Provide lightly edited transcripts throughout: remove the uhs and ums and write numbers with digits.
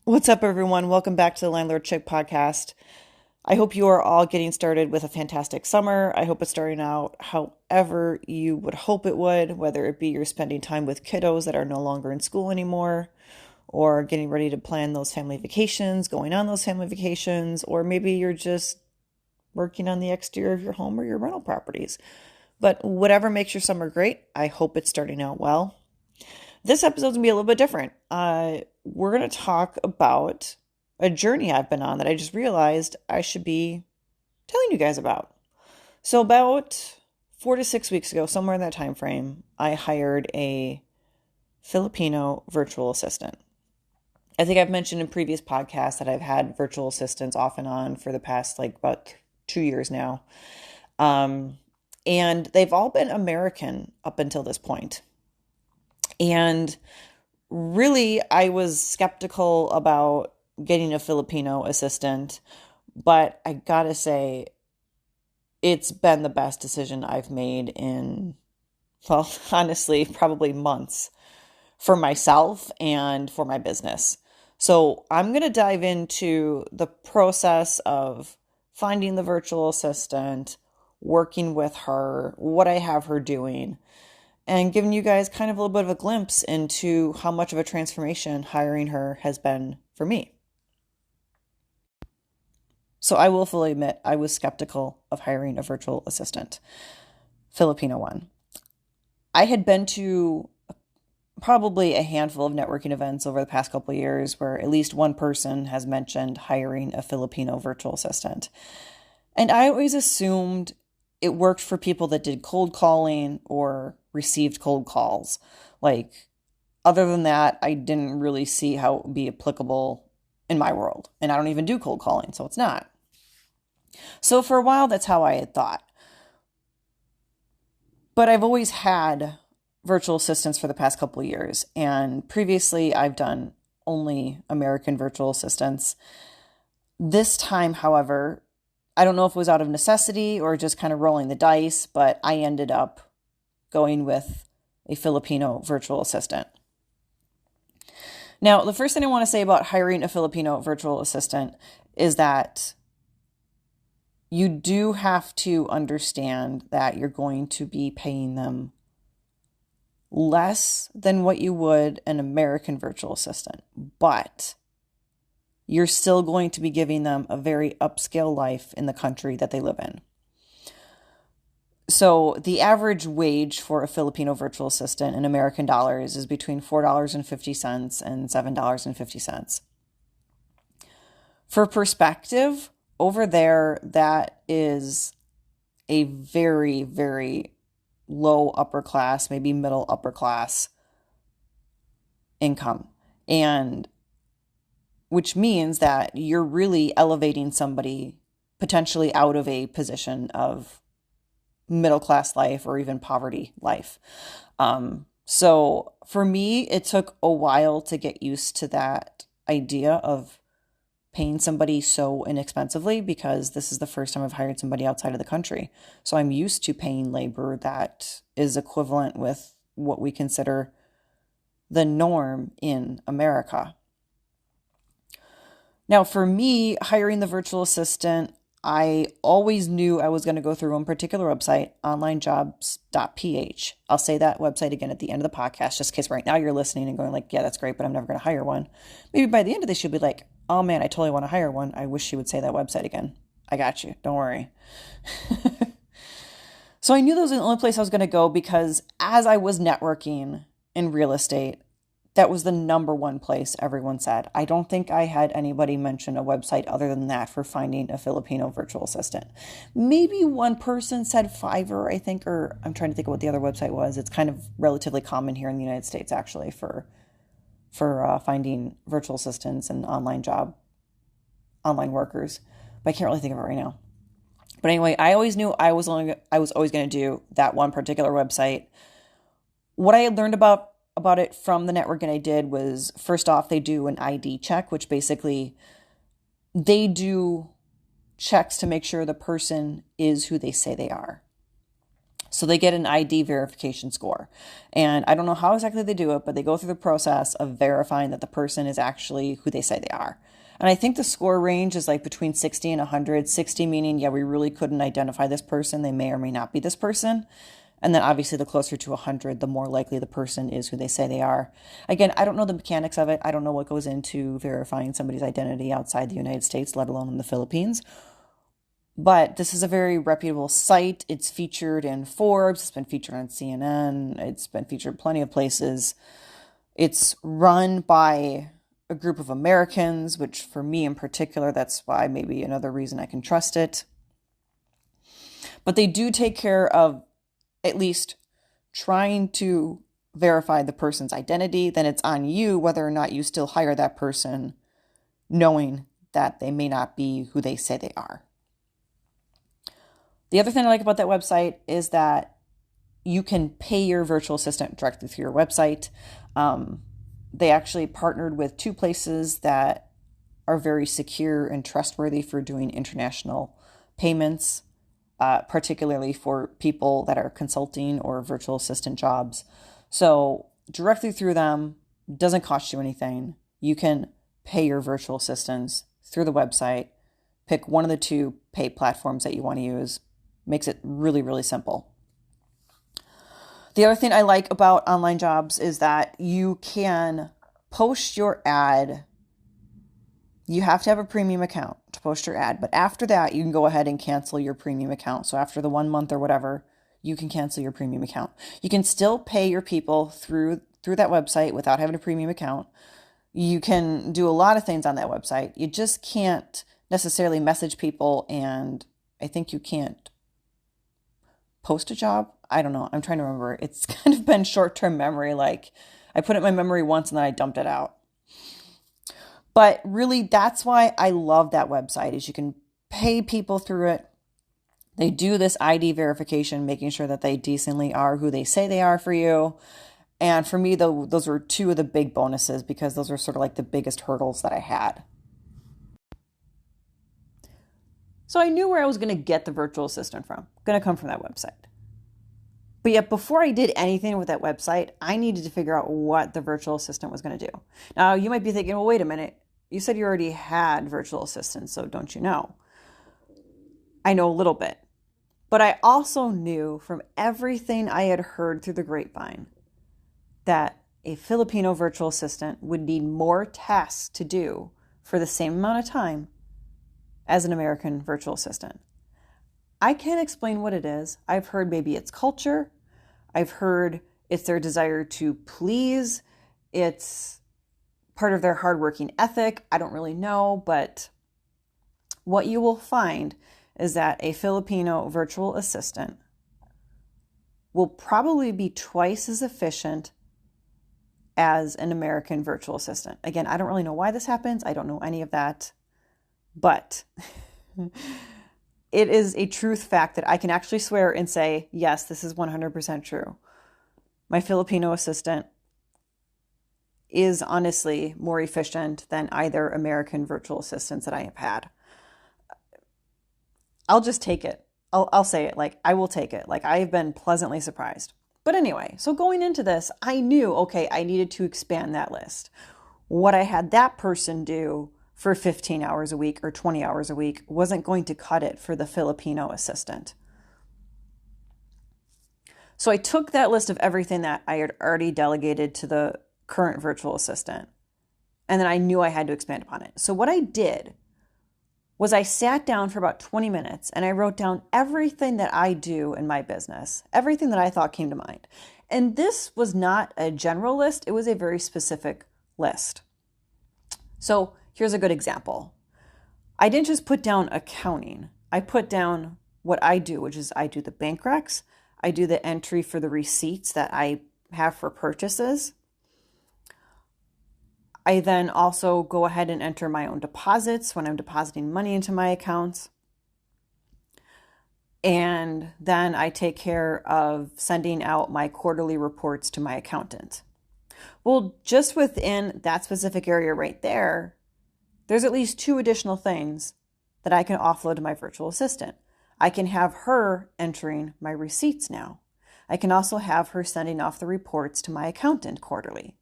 What's up, everyone? Welcome back to the Landlord Chick podcast. I hope you are all getting started with a fantastic summer. I hope it's starting out however you would hope it would, whether it be you're spending time with kiddos that are no longer in school anymore, or getting ready to plan those family vacations, going on those family vacations, or maybe you're just working on the exterior of your home or your rental properties. But whatever makes your summer great, I hope it's starting out well. This episode's gonna be a little bit different. We're gonna talk about a journey I've been on that I just realized I should be telling you guys about. So about 4 to 6 weeks ago, somewhere in that time frame, I hired a Filipino virtual assistant. I think I've mentioned in previous podcasts that I've had virtual assistants off and on for the past about 2 years now. And they've all been American up until this point. And really, I was skeptical about getting a Filipino assistant, but I gotta say, it's been the best decision I've made in, well, honestly, probably months for myself and for my business. So I'm going to dive into the process of finding the virtual assistant, working with her, what I have her doing, and giving you guys kind of a little bit of a glimpse into how much of a transformation hiring her has been for me. So I will fully admit I was skeptical of hiring a virtual assistant, Filipino one. I had been to probably a handful of networking events over the past couple of years where at least one person has mentioned hiring a Filipino virtual assistant. And I always assumed it worked for people that did cold calling or received cold calls. Other than that, I didn't really see how it would be applicable in my world. And I don't even do cold calling, so it's not. So for a while, that's how I had thought. But I've always had virtual assistants for the past couple of years. And previously, I've done only American virtual assistants. This time, however, I don't know if it was out of necessity or just kind of rolling the dice, but I ended up going with a Filipino virtual assistant. Now, the first thing I want to say about hiring a Filipino virtual assistant is that you do have to understand that you're going to be paying them less than what you would an American virtual assistant, but you're still going to be giving them a very upscale life in the country that they live in. So the average wage for a Filipino virtual assistant in American dollars is between $4.50 and $7.50. For perspective, over there, that is a very, very low upper class, maybe middle upper class income. And which means that you're really elevating somebody potentially out of a position of middle class life or even poverty life. So for me, it took a while to get used to that idea of paying somebody so inexpensively because this is the first time I've hired somebody outside of the country. So I'm used to paying labor that is equivalent with what we consider the norm in America. Now, for me, hiring the virtual assistant, I always knew I was going to go through one particular website, onlinejobs.ph. I'll say that website again at the end of the podcast, just in case right now you're listening and going yeah, that's great, but I'm never going to hire one. Maybe by the end of this, you'll be like, oh man, I totally want to hire one. I wish you would say that website again. I got you. Don't worry. So I knew that was the only place I was going to go because as I was networking in real estate, that was the number one place everyone said. I don't think I had anybody mention a website other than that for finding a Filipino virtual assistant. Maybe one person said Fiverr, I think, or I'm trying to think of what the other website was. It's kind of relatively common here in the United States, actually, for finding virtual assistants and online workers. But I can't really think of it right now. But anyway, I always knew I was always going to do that one particular website. What I had learned about it from the networking I did was, first off, they do an ID check, which basically they do checks to make sure the person is who they say they are. So they get an ID verification score. And I don't know how exactly they do it, but they go through the process of verifying that the person is actually who they say they are. And I think the score range is like between 60 and 100. 60 meaning, yeah, we really couldn't identify this person. They may or may not be this person. And then obviously the closer to 100, the more likely the person is who they say they are. Again, I don't know the mechanics of it. I don't know what goes into verifying somebody's identity outside the United States, let alone in the Philippines. But this is a very reputable site. It's featured in Forbes. It's been featured on CNN. It's been featured plenty of places. It's run by a group of Americans, which for me in particular, that's why maybe another reason I can trust it. But they do take care of at least trying to verify the person's identity. Then it's on you whether or not you still hire that person, knowing that they may not be who they say they are. The other thing I like about that website is that you can pay your virtual assistant directly through your website. They actually partnered with 2 places that are very secure and trustworthy for doing international payments, particularly for people that are consulting or virtual assistant jobs. So directly through them, doesn't cost you anything. You can pay your virtual assistants through the website, pick one of the 2 pay platforms that you want to use. Makes it really, really simple. The other thing I like about online jobs is that you can post your ad. You have to have a premium account to post your ad, but after that, you can go ahead and cancel your premium account. So after the 1 month or whatever, you can cancel your premium account. You can still pay your people through that website without having a premium account. You can do a lot of things on that website. You just can't necessarily message people, and I think you can't post a job. I don't know. I'm trying to remember. It's kind of been short-term memory. Like I put it in my memory once and then I dumped it out. But really, that's why I love that website, is you can pay people through it. They do this ID verification, making sure that they decently are who they say they are for you. And for me, though, those were 2 of the big bonuses, because those are sort of like the biggest hurdles that I had. So I knew where I was going to get the virtual assistant from. Going to come from that website. But yet before I did anything with that website, I needed to figure out what the virtual assistant was going to do. Now, you might be thinking, well, wait a minute. You said you already had virtual assistants, so don't you know? I know a little bit. But I also knew from everything I had heard through the grapevine that a Filipino virtual assistant would need more tasks to do for the same amount of time as an American virtual assistant. I can't explain what it is. I've heard maybe it's culture. I've heard it's their desire to please. It's part of their hardworking ethic. I don't really know, but what you will find is that a Filipino virtual assistant will probably be twice as efficient as an American virtual assistant. Again, I don't really know why this happens. I don't know any of that. But it is a truth fact that I can actually swear and say, yes, this is 100% true. My Filipino assistant is honestly more efficient than either American virtual assistants that I have had. I'll just take it. I'll say it. Like, I will take it. Like, I have been pleasantly surprised. But anyway, so going into this, I knew, okay, I needed to expand that list. What I had that person do for 15 hours a week or 20 hours a week wasn't going to cut it for the Filipino assistant. So I took that list of everything that I had already delegated to the current virtual assistant, and then I knew I had to expand upon it. So what I did was I sat down for about 20 minutes and I wrote down everything that I do in my business, everything that I thought came to mind. And this was not a general list, it was a very specific list. So here's a good example. I didn't just put down accounting. I put down what I do, which is I do the bank recs. I do the entry for the receipts that I have for purchases. I then also go ahead and enter my own deposits when I'm depositing money into my accounts. And then I take care of sending out my quarterly reports to my accountant. Well, just within that specific area right there, there's at least 2 additional things that I can offload to my virtual assistant. I can have her entering my receipts now. I can also have her sending off the reports to my accountant quarterly.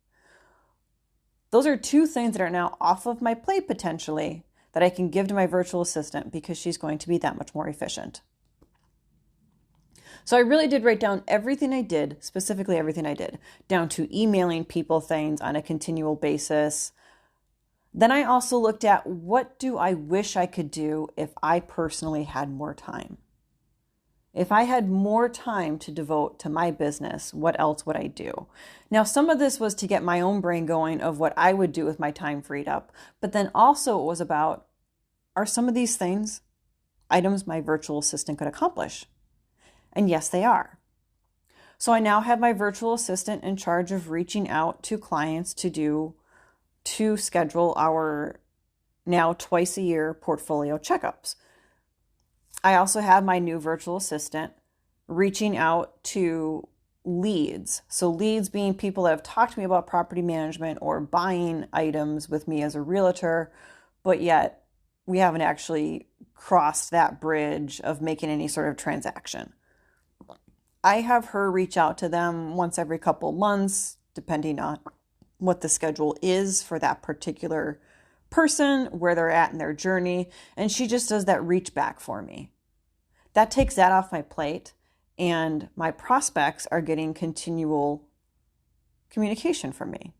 Those are two things that are now off of my plate potentially that I can give to my virtual assistant because she's going to be that much more efficient. So I really did write down everything I did, specifically everything I did, down to emailing people things on a continual basis. Then I also looked at what do I wish I could do if I personally had more time? If I had more time to devote to my business, what else would I do? Now, some of this was to get my own brain going of what I would do with my time freed up. But then also it was about, are some of these things items my virtual assistant could accomplish? And yes, they are. So I now have my virtual assistant in charge of reaching out to clients to schedule our now twice a year portfolio checkups. I also have my new virtual assistant reaching out to leads. So leads being people that have talked to me about property management or buying items with me as a realtor, but yet we haven't actually crossed that bridge of making any sort of transaction. I have her reach out to them once every couple months, depending on what the schedule is for that particular person, where they're at in their journey, and she just does that reach back for me. That takes that off my plate, and my prospects are getting continual communication from me.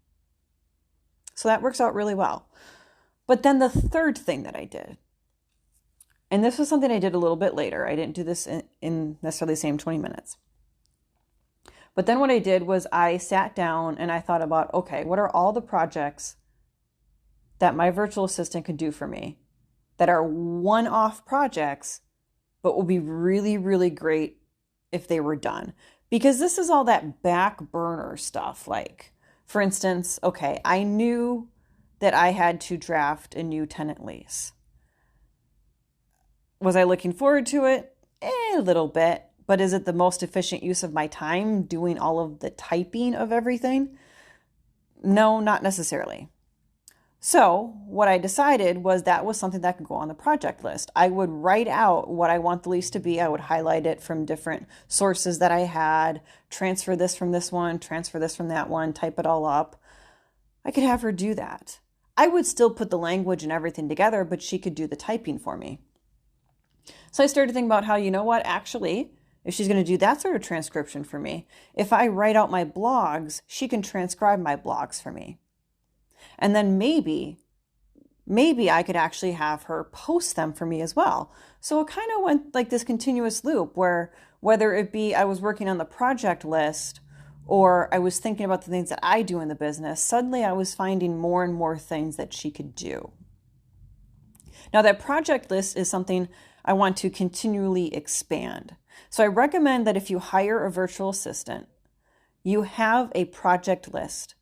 So that works out really well. But then the third thing that I did, and this was something I did a little bit later. I didn't do this in necessarily the same 20 minutes. But then what I did was I sat down and I thought about, okay, what are all the projects that my virtual assistant could do for me that are one-off projects, but will be really, really great if they were done? Because this is all that back burner stuff. Like, for instance, okay, I knew that I had to draft a new tenant lease. Was I looking forward to it? A little bit. But is it the most efficient use of my time doing all of the typing of everything? No, not necessarily. So what I decided was that was something that could go on the project list. I would write out what I want the lease to be. I would highlight it from different sources that I had, transfer this from this one, transfer this from that one, type it all up. I could have her do that. I would still put the language and everything together, but she could do the typing for me. So I started thinking about how, you know what, actually, if she's going to do that sort of transcription for me, if I write out my blogs, she can transcribe my blogs for me. And then maybe I could actually have her post them for me as well. So it kind of went like this continuous loop where whether it be I was working on the project list or I was thinking about the things that I do in the business, suddenly I was finding more and more things that she could do. Now that project list is something I want to continually expand. So I recommend that if you hire a virtual assistant, you have a project list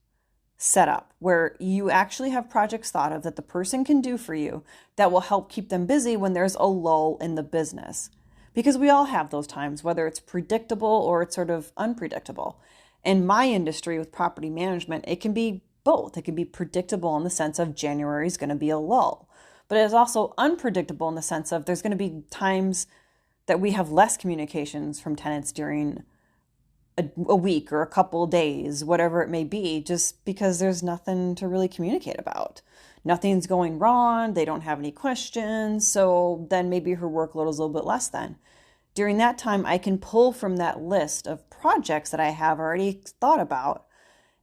set up where you actually have projects thought of that the person can do for you that will help keep them busy when there's a lull in the business. Because we all have those times, whether it's predictable or it's sort of unpredictable. In my industry with property management, it can be both. It can be predictable in the sense of January is going to be a lull, but it is also unpredictable in the sense of there's going to be times that we have less communications from tenants during a week or a couple days, whatever it may be, just because there's nothing to really communicate about. Nothing's going wrong. They don't have any questions. So then maybe her workload is a little bit less then. During that time, I can pull from that list of projects that I have already thought about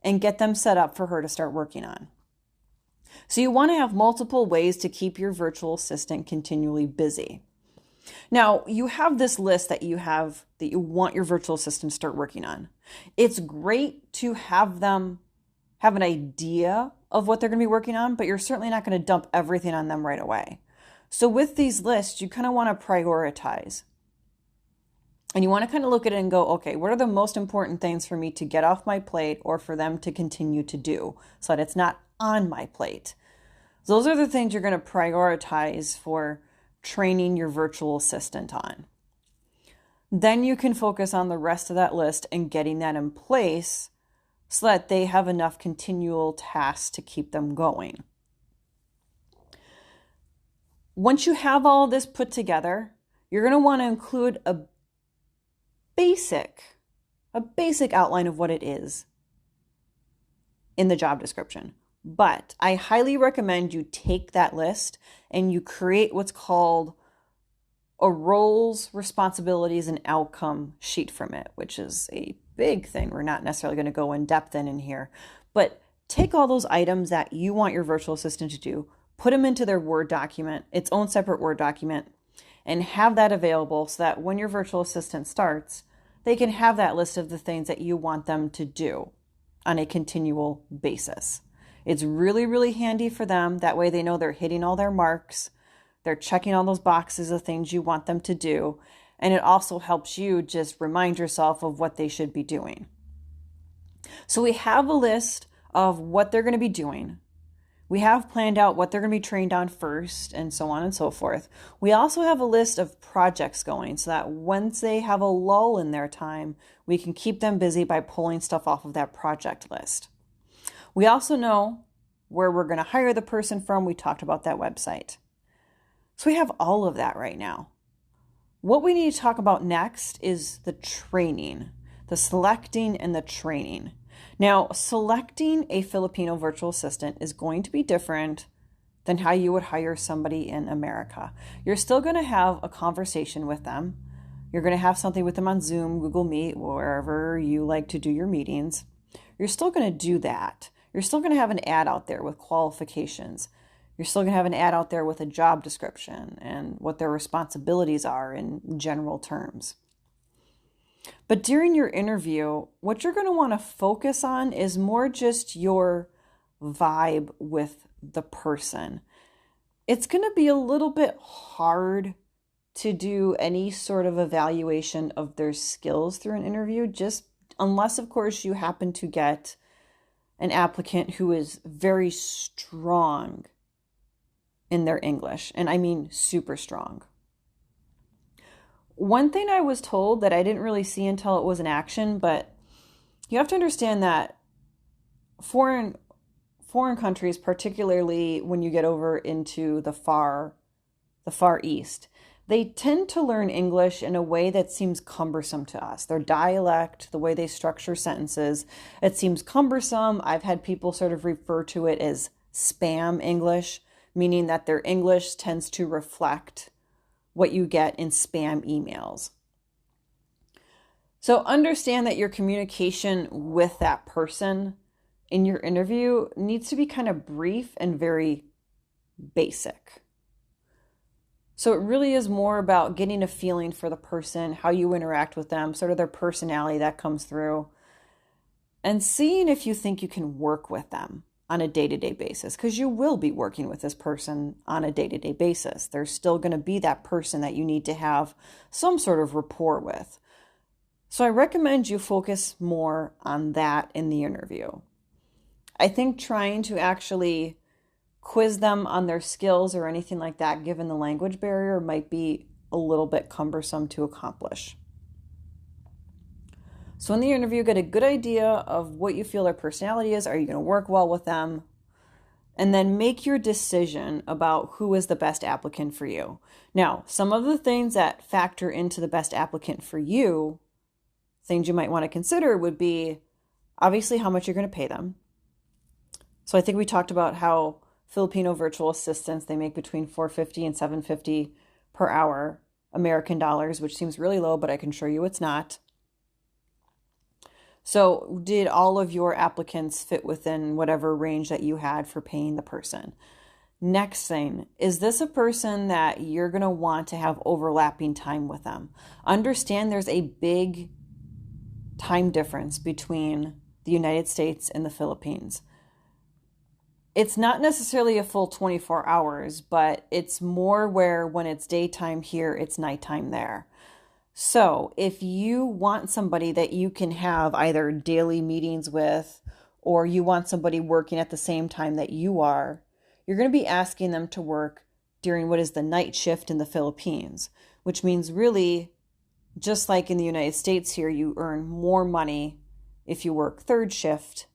and get them set up for her to start working on. So you want to have multiple ways to keep your virtual assistant continually busy. Now, you have this list that you want your virtual assistant to start working on. It's great to have them have an idea of what they're going to be working on, but you're certainly not going to dump everything on them right away. So with these lists, you kind of want to prioritize. And you want to kind of look at it and go, okay, what are the most important things for me to get off my plate or for them to continue to do so that it's not on my plate? Those are the things you're going to prioritize for training your virtual assistant on. Then you can focus on the rest of that list and getting that in place so that they have enough continual tasks to keep them going. Once you have all this put together, you're going to want to include basic outline of what it is in the job description. But I highly recommend you take that list and you create what's called a roles, responsibilities, and outcome sheet from it, which is a big thing. We're not necessarily going to go in depth in here, but take all those items that you want your virtual assistant to do, put them into their Word document, its own separate Word document, and have that available so that when your virtual assistant starts, they can have that list of the things that you want them to do on a continual basis. It's really, really handy for them. That way they know they're hitting all their marks. They're checking all those boxes of things you want them to do. And it also helps you just remind yourself of what they should be doing. So we have a list of what they're going to be doing. We have planned out what they're going to be trained on first, and so on and so forth. We also have a list of projects going so that once they have a lull in their time, we can keep them busy by pulling stuff off of that project list. We also know where we're going to hire the person from. We talked about that website. So we have all of that right now. What we need to talk about next is the training, the selecting and the training. Now, selecting a Filipino virtual assistant is going to be different than how you would hire somebody in America. You're still going to have a conversation with them. You're going to have something with them on Zoom, Google Meet, wherever you like to do your meetings. You're still going to do that. You're still going to have an ad out there with qualifications. You're still going to have an ad out there with a job description and what their responsibilities are in general terms. But during your interview, what you're going to want to focus on is more just your vibe with the person. It's going to be a little bit hard to do any sort of evaluation of their skills through an interview, just unless, of course, you happen to get an applicant who is very strong in their English, and I mean super strong. One thing I was told that I didn't really see until it was in action, but you have to understand that foreign countries, particularly when you get over into the far east, they tend to learn English in a way that seems cumbersome to us. Their dialect, the way they structure sentences, it seems cumbersome. I've had people sort of refer to it as spam English, meaning that their English tends to reflect what you get in spam emails. So understand that your communication with that person in your interview needs to be kind of brief and very basic. So it really is more about getting a feeling for the person, how you interact with them, sort of their personality that comes through, and seeing if you think you can work with them on a day-to-day basis, because you will be working with this person on a day-to-day basis. There's still going to be that person that you need to have some sort of rapport with. So I recommend you focus more on that in the interview. I think trying to actually quiz them on their skills or anything like that, given the language barrier, might be a little bit cumbersome to accomplish. So in the interview, get a good idea of what you feel their personality is. Are you going to work well with them? And then make your decision about who is the best applicant for you. Now, some of the things that factor into the best applicant for you, things you might want to consider would be obviously how much you're going to pay them. So I think we talked about how Filipino virtual assistants, they make between $450 and $750 per hour American dollars, which seems really low, but I can assure you it's not. So did all of your applicants fit within whatever range that you had for paying the person? Next thing, is this a person that you're going to want to have overlapping time with them? Understand there's a big time difference between the United States and the Philippines. It's not necessarily a full 24 hours, but it's more where when it's daytime here, it's nighttime there. So if you want somebody that you can have either daily meetings with, or you want somebody working at the same time that you are, you're going to be asking them to work during what is the night shift in the Philippines, which means really, just like in the United States here, you earn more money if you work third shift.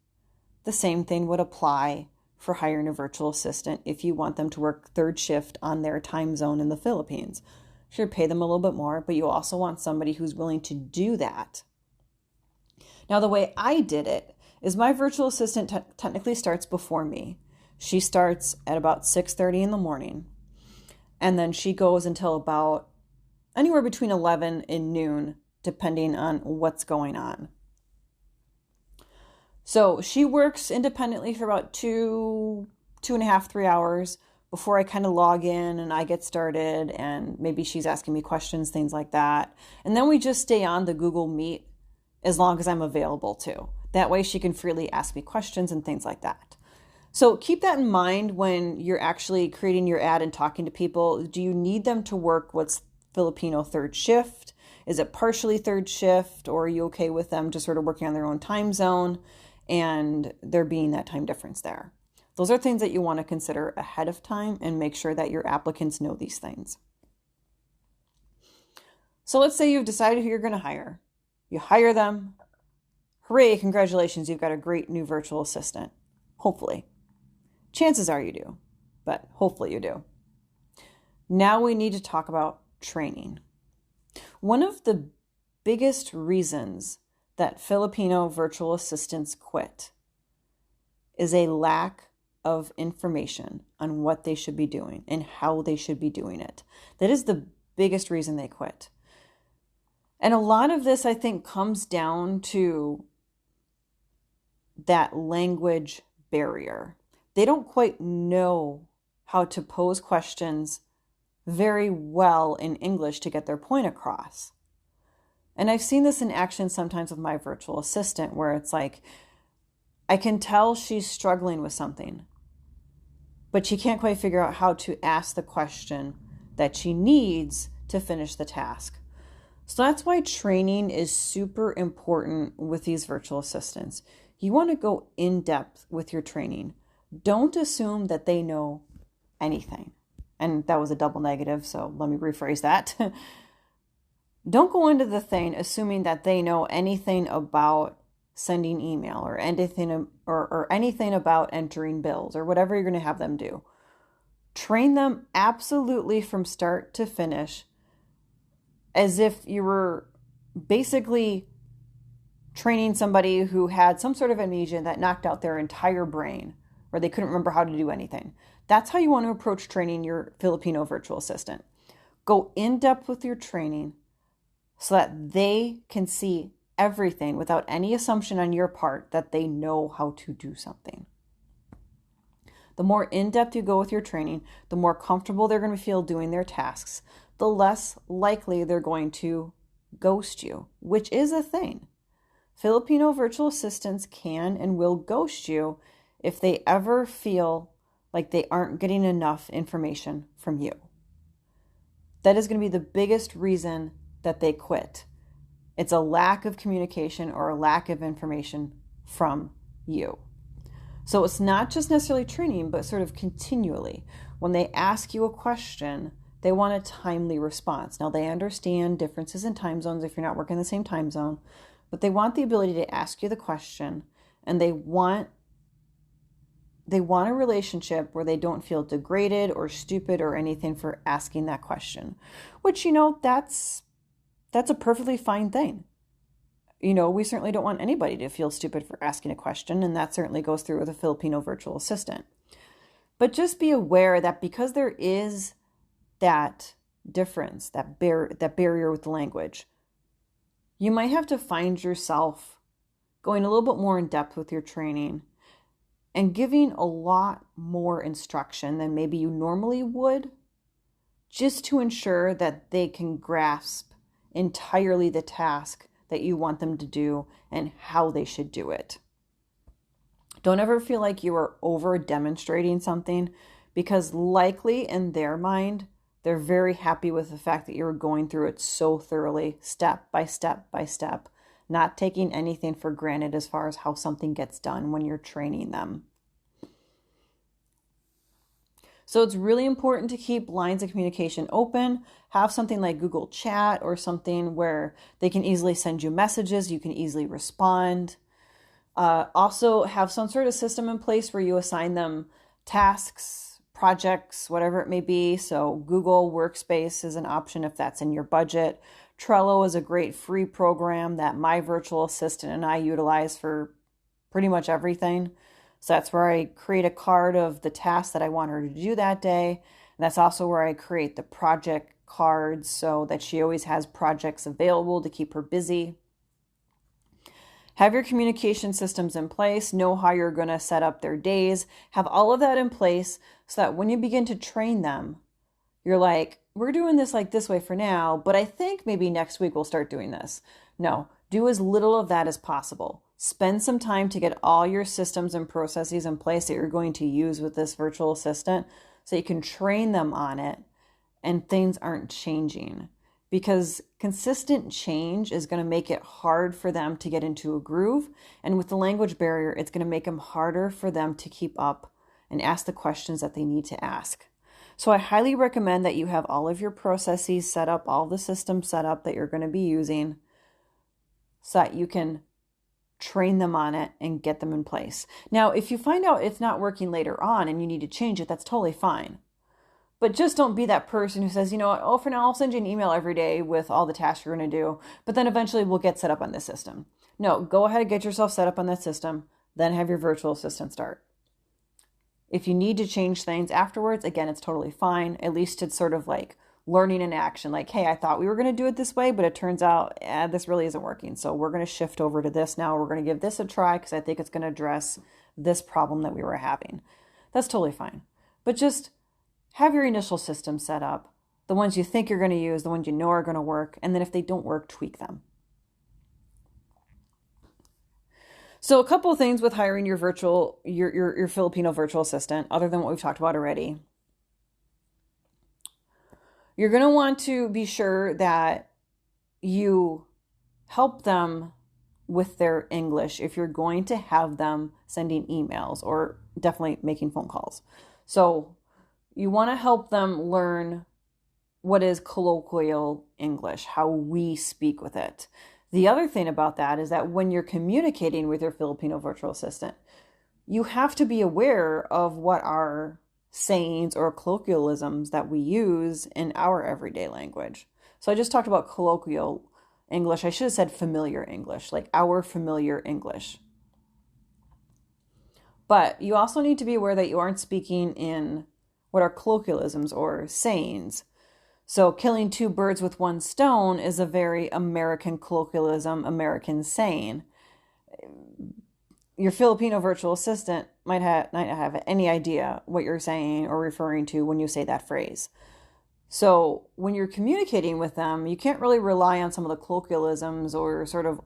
The same thing would apply for hiring a virtual assistant if you want them to work third shift on their time zone in the Philippines. Sure, pay them a little bit more, but you also want somebody who's willing to do that. Now, the way I did it is my virtual assistant technically starts before me. She starts at about 6:30 in the morning, and then she goes until about anywhere between 11 and noon, depending on what's going on. So she works independently for about 2.5, 3 hours before I kind of log in and I get started, and maybe she's asking me questions, things like that. And then we just stay on the Google Meet as long as I'm available to. That way she can freely ask me questions and things like that. So keep that in mind when you're actually creating your ad and talking to people. Do you need them to work what's Filipino third shift? Is it partially third shift, or are you okay with them just sort of working on their own time zone and there being that time difference there? Those are things that you want to consider ahead of time and make sure that your applicants know these things. So let's say you've decided who you're going to hire. You hire them. Hooray, congratulations, you've got a great new virtual assistant. Hopefully. Chances are you do, but hopefully you do. Now we need to talk about training. One of the biggest reasons that Filipino virtual assistants quit is a lack of information on what they should be doing and how they should be doing it. That is the biggest reason they quit. And a lot of this, I think, comes down to that language barrier. They don't quite know how to pose questions very well in English to get their point across. And I've seen this in action sometimes with my virtual assistant, where it's like, I can tell she's struggling with something, but she can't quite figure out how to ask the question that she needs to finish the task. So that's why training is super important with these virtual assistants. You want to go in depth with your training. Don't assume that they know anything. And that was a double negative, so let me rephrase that. Don't go into the thing assuming that they know anything about sending email or anything or anything about entering bills or whatever you're going to have them do. Train them absolutely from start to finish, as if you were basically training somebody who had some sort of amnesia that knocked out their entire brain, or they couldn't remember how to do anything. That's how you want to approach training your Filipino virtual assistant. Go in depth with your training so that they can see everything without any assumption on your part that they know how to do something. The more in depth you go with your training, the more comfortable they're going to feel doing their tasks, the less likely they're going to ghost you, which is a thing. Filipino virtual assistants can and will ghost you if they ever feel like they aren't getting enough information from you. That is going to be the biggest reason that they quit. It's a lack of communication or a lack of information from you. So it's not just necessarily training, but sort of continually. When they ask you a question, they want a timely response. Now, they understand differences in time zones if you're not working in the same time zone, but they want the ability to ask you the question, and they want a relationship where they don't feel degraded or stupid or anything for asking that question, which, that's a perfectly fine thing. We certainly don't want anybody to feel stupid for asking a question, and that certainly goes through with a Filipino virtual assistant. But just be aware that because there is that difference, that barrier with the language, you might have to find yourself going a little bit more in depth with your training and giving a lot more instruction than maybe you normally would, just to ensure that they can grasp entirely the task that you want them to do and how they should do it. Don't ever feel like you are over demonstrating something, because likely in their mind, they're very happy with the fact that you're going through it so thoroughly, step by step by step, not taking anything for granted as far as how something gets done when you're training them. So it's really important to keep lines of communication open. Have something like Google Chat or something where they can easily send you messages. You can easily respond. Also have some sort of system in place where you assign them tasks, projects, whatever it may be. So Google Workspace is an option if that's in your budget. Trello is a great free program that my virtual assistant and I utilize for pretty much everything. So that's where I create a card of the task that I want her to do that day. And that's also where I create the project cards so that she always has projects available to keep her busy. Have your communication systems in place, know how you're going to set up their days, have all of that in place so that when you begin to train them, you're like, we're doing this like this way for now, but I think maybe next week we'll start doing this. No, do as little of that as possible. Spend some time to get all your systems and processes in place that you're going to use with this virtual assistant so you can train them on it and things aren't changing. Because consistent change is going to make it hard for them to get into a groove. And with the language barrier, it's going to make them harder for them to keep up and ask the questions that they need to ask. So I highly recommend that you have all of your processes set up, all the systems set up that you're going to be using so that you can train them on it and get them in place. Now, if you find out it's not working later on and you need to change it, that's totally fine. But just don't be that person who says, you know what, oh, for now, I'll send you an email every day with all the tasks you're going to do, but then eventually we'll get set up on this system. No, go ahead and get yourself set up on that system, then have your virtual assistant start. If you need to change things afterwards, again, it's totally fine. At least it's sort of like learning in action. Like, hey, I thought we were going to do it this way, but it turns out this really isn't working. So we're going to shift over to this now. We're going to give this a try because I think it's going to address this problem that we were having. That's totally fine. But just have your initial system set up, the ones you think you're going to use, the ones you know are going to work, and then if they don't work, tweak them. So a couple of things with hiring your Filipino virtual assistant, other than what we've talked about already. You're going to want to be sure that you help them with their English if you're going to have them sending emails or definitely making phone calls. So you want to help them learn what is colloquial English, how we speak with it. The other thing about that is that when you're communicating with your Filipino virtual assistant, you have to be aware of what are sayings or colloquialisms that we use in our everyday language. So I just talked about colloquial English. I should have said familiar English, like our familiar English. But you also need to be aware that you aren't speaking in what are colloquialisms or sayings. So killing two birds with one stone is a very American colloquialism, American saying. Your Filipino virtual assistant might not have any idea what you're saying or referring to when you say that phrase. So when you're communicating with them, you can't really rely on some of the colloquialisms or sort of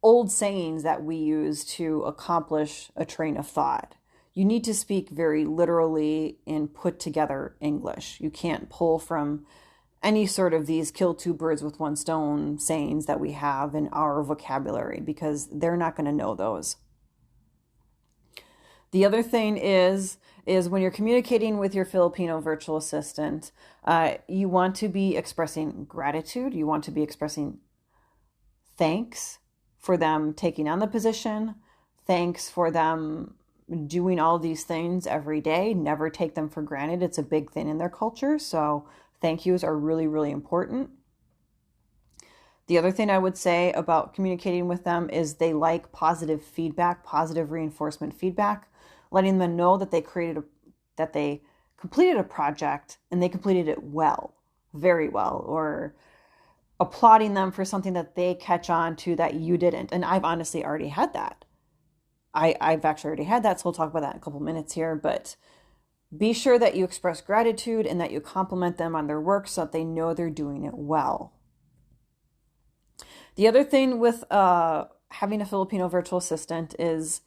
old sayings that we use to accomplish a train of thought. You need to speak very literally in put together English. You can't pull from any sort of these kill two birds with one stone sayings that we have in our vocabulary because they're not going to know those. The other thing is when you're communicating with your Filipino virtual assistant, you want to be expressing gratitude. You want to be expressing thanks for them taking on the position. Thanks for them doing all these things every day. Never take them for granted. It's a big thing in their culture. So thank yous are really, really important. The other thing I would say about communicating with them is they like positive feedback, positive reinforcement feedback, letting them know that they completed a project and they completed it well, very well, or applauding them for something that they catch on to that you didn't. And I've honestly already had that. I've actually already had that, so we'll talk about that in a couple minutes here, but be sure that you express gratitude and that you compliment them on their work so that they know they're doing it well. The other thing with having a Filipino virtual assistant is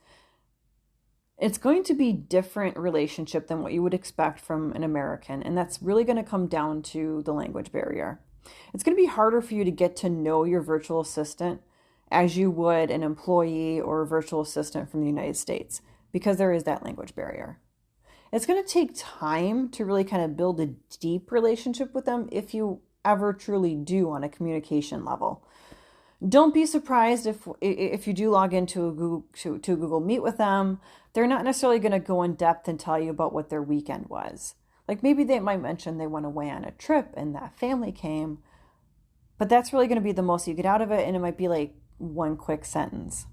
it's going to be different relationship than what you would expect from an American, and that's really going to come down to the language barrier. It's going to be harder for you to get to know your virtual assistant as you would an employee or a virtual assistant from the United States because there is that language barrier. It's going to take time to really kind of build a deep relationship with them if you ever truly do on a communication level. Don't be surprised if you do log into a Google Meet with them. They're not necessarily going to go in depth and tell you about what their weekend was. Like maybe they might mention they went away on a trip and that family came, but that's really going to be the most you get out of it, and it might be like one quick sentence.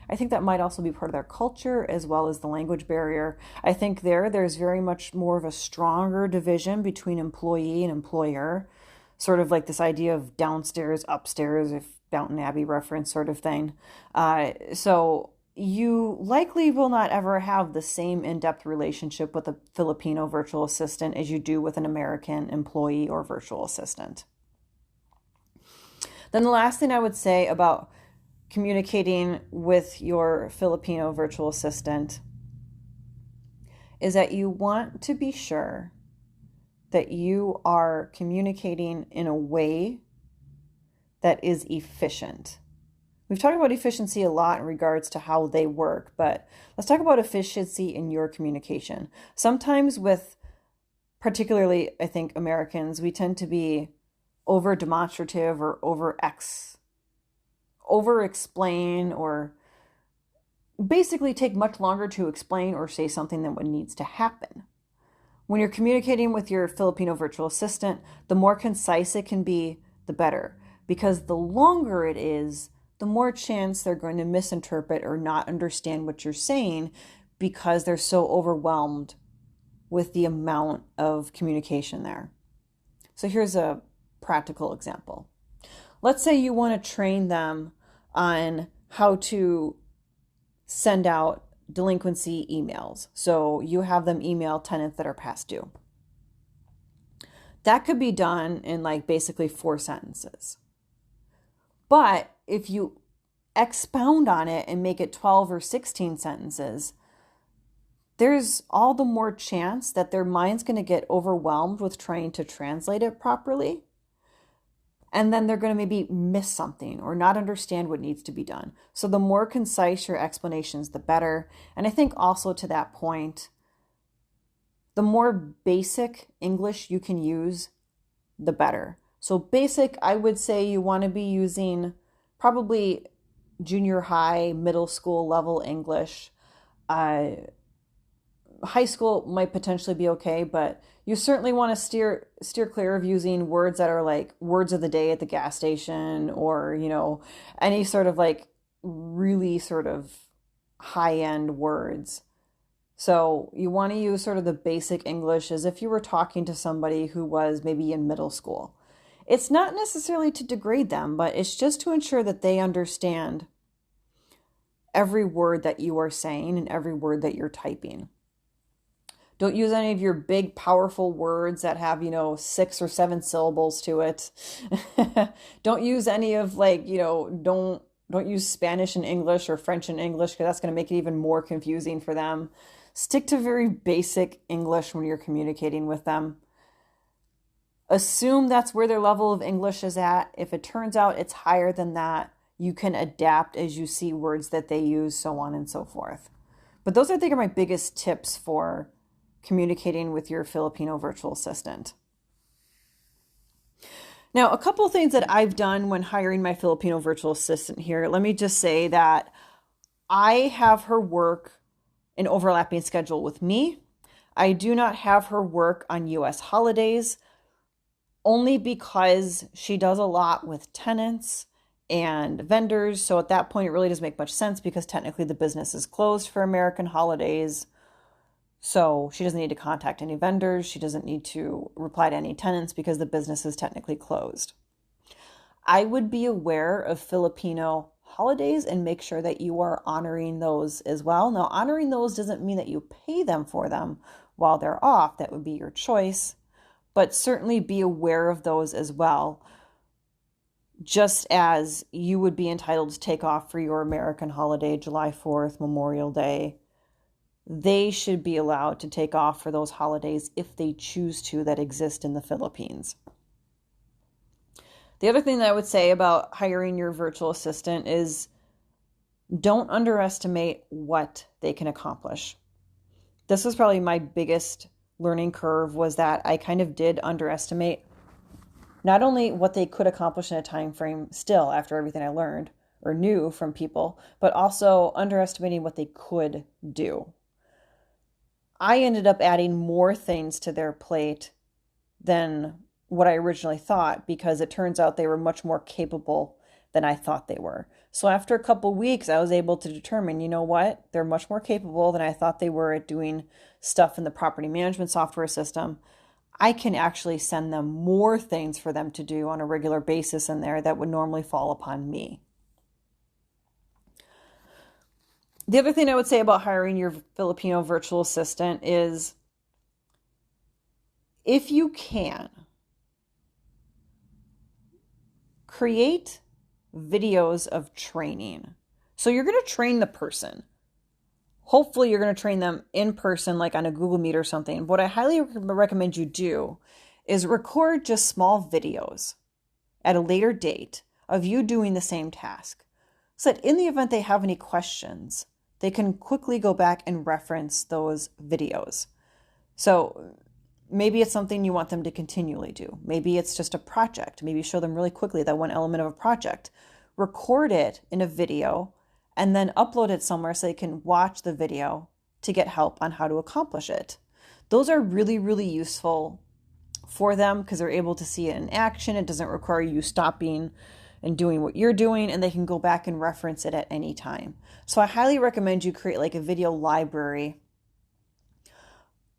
I think that might also be part of their culture as well as the language barrier. I think there's very much more of a stronger division between employee and employer, sort of like this idea of downstairs, upstairs, if Downton Abbey reference sort of thing. So you likely will not ever have the same in-depth relationship with a Filipino virtual assistant as you do with an American employee or virtual assistant. Then the last thing I would say about communicating with your Filipino virtual assistant is that you want to be sure that you are communicating in a way that is efficient. We've talked about efficiency a lot in regards to how they work, but let's talk about efficiency in your communication. Sometimes with, particularly, I think, Americans, we tend to be over demonstrative or over explain, or basically take much longer to explain or say something than what needs to happen. When you're communicating with your Filipino virtual assistant, the more concise it can be, the better. Because the longer it is, the more chance they're going to misinterpret or not understand what you're saying because they're so overwhelmed with the amount of communication there. So here's a practical example. Let's say you want to train them on how to send out delinquency emails. So you have them email tenants that are past due. That could be done in like basically 4 sentences. But if you expound on it and make it 12 or 16 sentences, there's all the more chance that their mind's going to get overwhelmed with trying to translate it properly. And then they're going to maybe miss something or not understand what needs to be done. So the more concise your explanations, the better. And I think also to that point, the more basic English you can use, the better. So basic, I would say you want to be using probably junior high, middle school level English. High school might potentially be okay, but you certainly want to steer clear of using words that are like words of the day at the gas station, or, any sort of like really sort of high-end words. So you want to use sort of the basic English as if you were talking to somebody who was maybe in middle school. It's not necessarily to degrade them, but it's just to ensure that they understand every word that you are saying and every word that you're typing. Don't use any of your big, powerful words that have, 6 or 7 syllables to it. Don't use any of don't use Spanish and English or French and English, because that's going to make it even more confusing for them. Stick to very basic English when you're communicating with them. Assume that's where their level of English is at. If it turns out it's higher than that, you can adapt as you see words that they use, so on and so forth. But those, I think, are my biggest tips for communicating with your Filipino virtual assistant. Now, a couple of things that I've done when hiring my Filipino virtual assistant here. Let me just say that I have her work an overlapping schedule with me. I do not have her work on U.S. holidays, only because she does a lot with tenants and vendors. So at that point, it really doesn't make much sense because technically the business is closed for American holidays. So she doesn't need to contact any vendors. She doesn't need to reply to any tenants because the business is technically closed. I would be aware of Filipino holidays and make sure that you are honoring those as well. Now, honoring those doesn't mean that you pay them for them while they're off. That would be your choice. But certainly be aware of those as well. Just as you would be entitled to take off for your American holiday, July 4th, Memorial Day, they should be allowed to take off for those holidays if they choose to that exist in the Philippines. The other thing that I would say about hiring your virtual assistant is don't underestimate what they can accomplish. This was probably my biggest learning curve, was that I kind of did underestimate not only what they could accomplish in a time frame still after everything I learned or knew from people, but also underestimating what they could do. I ended up adding more things to their plate than what I originally thought because it turns out they were much more capable than I thought they were. So after a couple weeks, I was able to determine, you know what? They're much more capable than I thought they were at doing stuff in the property management software system. I can actually send them more things for them to do on a regular basis in there that would normally fall upon me. The other thing I would say about hiring your Filipino virtual assistant is if you can, create videos of training. So you're going to train the person. Hopefully you're going to train them in person, like on a Google Meet or something. What I highly recommend you do is record just small videos at a later date of you doing the same task. So that in the event they have any questions, they can quickly go back and reference those videos. So maybe it's something you want them to continually do. Maybe it's just a project. Maybe show them really quickly that one element of a project. Record it in a video and then upload it somewhere so they can watch the video to get help on how to accomplish it. Those are really, really useful for them because they're able to see it in action. It doesn't require you stopping and doing what you're doing, and they can go back and reference it at any time. So I highly recommend you create like a video library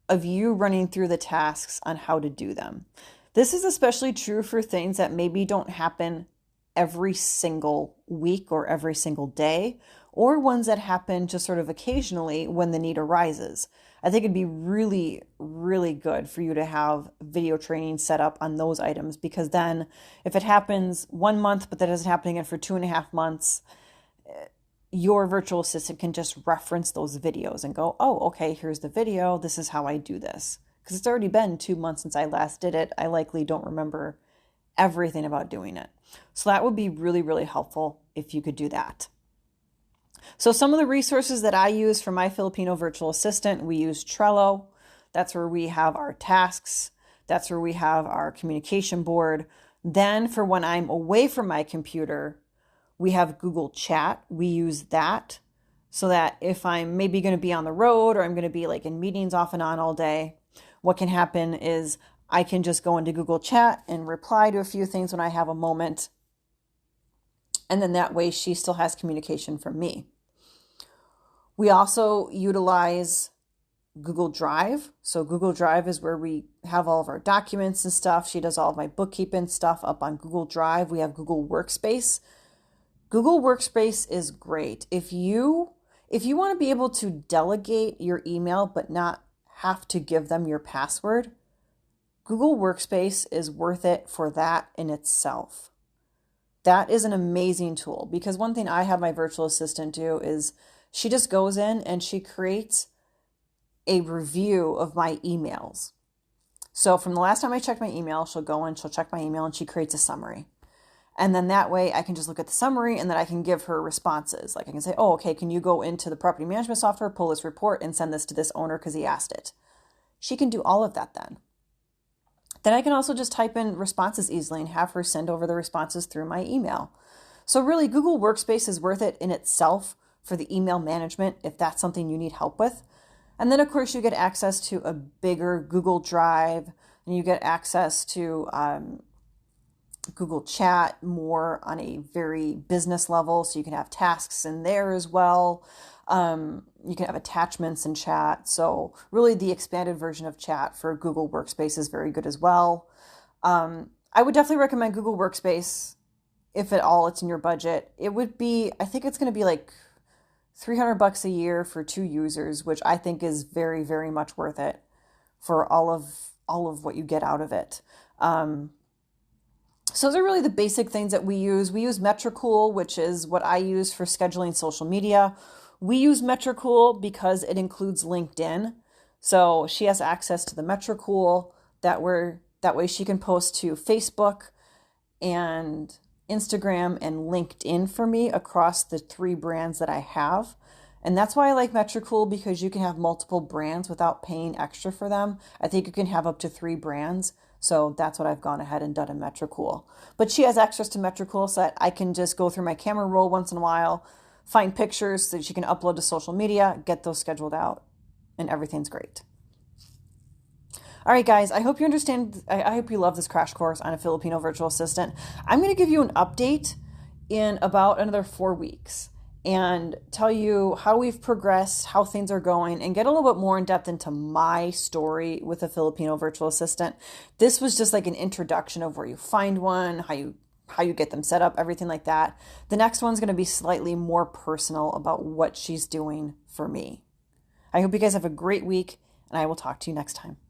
of you running through the tasks on how to do them. This is especially true for things that maybe don't happen every single week or every single day, or ones that happen just sort of occasionally when the need arises. I think it'd be really, really good for you to have video training set up on those items because then if it happens 1 month, but that isn't happening again for 2.5 months, your virtual assistant can just reference those videos and go, oh, okay, here's the video. This is how I do this. Because it's already been 2 months since I last did it. I likely don't remember everything about doing it. So that would be really, really helpful if you could do that. So some of the resources that I use for my Filipino virtual assistant, we use Trello. That's where we have our tasks. That's where we have our communication board. Then for when I'm away from my computer, we have Google Chat. We use that so that if I'm maybe going to be on the road or I'm going to be like in meetings off and on all day, what can happen is I can just go into Google Chat and reply to a few things when I have a moment. And then that way she still has communication from me. We also utilize Google Drive. So Google Drive is where we have all of our documents and stuff. She does all of my bookkeeping stuff up on Google Drive. We have Google Workspace. Google Workspace is great. If you want to be able to delegate your email but not have to give them your password, Google Workspace is worth it for that in itself. That is an amazing tool because one thing I have my virtual assistant do is she just goes in and she creates a review of my emails. So from the last time I checked my email, she'll go in, she'll check my email, and she creates a summary. And then that way I can just look at the summary and then I can give her responses. Like I can say, oh, okay, can you go into the property management software, pull this report and send this to this owner because he asked it. She can do all of that then. Then I can also just type in responses easily and have her send over the responses through my email. So really Google Workspace is worth it in itself for the email management if that's something you need help with. And then of course you get access to a bigger Google Drive and you get access to Google Chat more on a very business level. So you can have tasks in there as well. You can have attachments in chat. So really the expanded version of chat for Google Workspace is very good as well. I would definitely recommend Google Workspace if at all it's in your budget. It would be, I think it's going to be like $300 a year for 2 users, which I think is very, very much worth it for all of what you get out of it. So those are really the basic things that we use. We use Metricool, which is what I use for scheduling social media. We use Metricool because it includes LinkedIn. So she has access to the Metricool that way she can post to Facebook and Instagram and LinkedIn for me across the 3 brands that I have. And that's why I like Metricool, because you can have multiple brands without paying extra for them. I think you can have up to 3 brands. So that's what I've gone ahead and done in Metricool. But she has access to Metricool so that I can just go through my camera roll once in a while, find pictures that she can upload to social media, get those scheduled out, and everything's great. All right, guys, I hope you understand. I hope you love this crash course on a Filipino virtual assistant. I'm going to give you an update in about another 4 weeks and tell you how we've progressed, how things are going, and get a little bit more in depth into my story with a Filipino virtual assistant. This was just like an introduction of where you find one, how you get them set up, everything like that. The next one's going to be slightly more personal about what she's doing for me. I hope you guys have a great week, and I will talk to you next time.